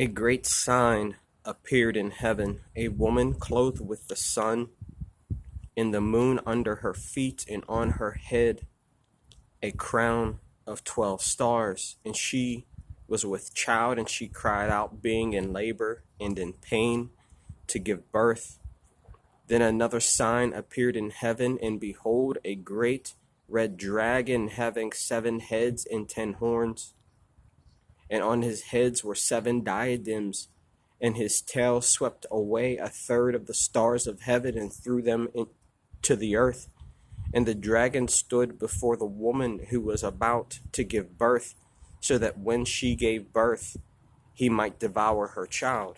A great sign appeared in heaven, a woman clothed with the sun, and the moon under her feet, and on her head a crown of 12 stars. And she was with child, and she cried out, being in labor and in pain to give birth. Then another sign appeared in heaven, and behold, a great red dragon having 7 heads and 10 horns. And on his heads were 7 diadems, and his tail swept away a third of the stars of heaven and threw them into the earth. And the dragon stood before the woman who was about to give birth, so that when she gave birth, he might devour her child.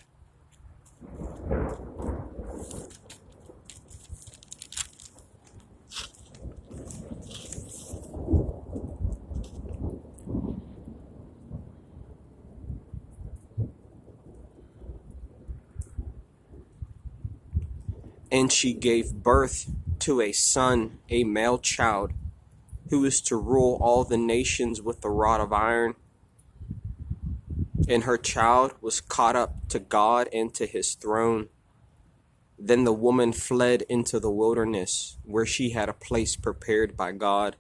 And she gave birth to a son, a male child, who is to rule all the nations with a rod of iron. And her child was caught up to God and to his throne. Then the woman fled into the wilderness, where she had a place prepared by God,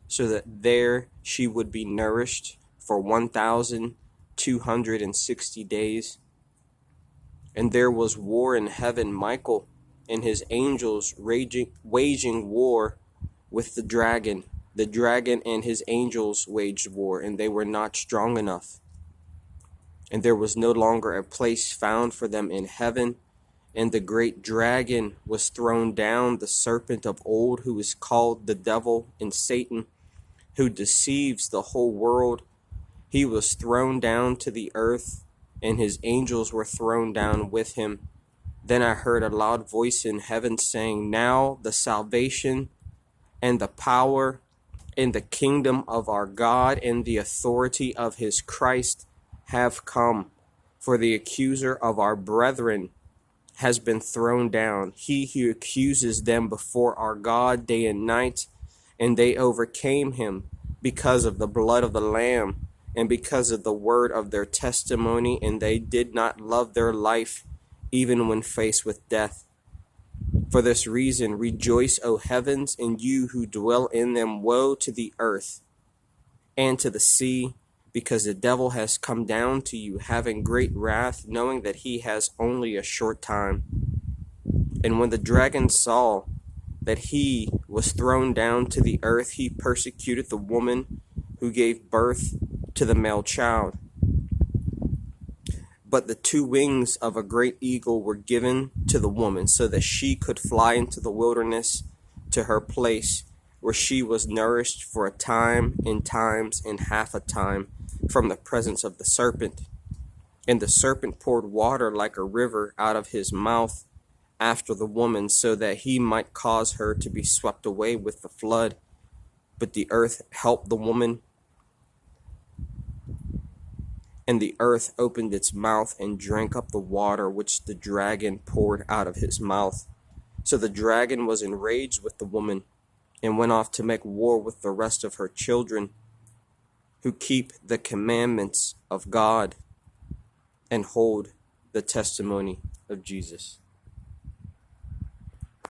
so that there she would be nourished for 1,260 days. And there was war in heaven. Michael and his angels waging war with the dragon. The dragon and his angels waged war, and they were not strong enough. And there was no longer a place found for them in heaven. And the great dragon was thrown down, the serpent of old, who is called the devil and Satan, who deceives the whole world. He was thrown down to the earth, and his angels were thrown down with him. Then I heard a loud voice in heaven saying, "Now the salvation and the power and the kingdom of our God and the authority of his Christ have come. For the accuser of our brethren has been thrown down, he who accuses them before our God day and night. And they overcame him because of the blood of the Lamb and because of the word of their testimony, and they did not love their life even when faced with death. For this reason, rejoice, O heavens, and you who dwell in them. Woe to the earth and to the sea, because the devil has come down to you, having great wrath, knowing that he has only a short time." And when the dragon saw that he was thrown down to the earth, he persecuted the woman who gave birth to the male child. But the 2 wings of a great eagle were given to the woman, so that she could fly into the wilderness to her place, where she was nourished for a time and times and half a time from the presence of the serpent. And the serpent poured water like a river out of his mouth after the woman, so that he might cause her to be swept away with the flood. But the earth helped the woman, and the earth opened its mouth and drank up the water which the dragon poured out of his mouth. So the dragon was enraged with the woman, and went off to make war with the rest of her children, who keep the commandments of God and hold the testimony of Jesus.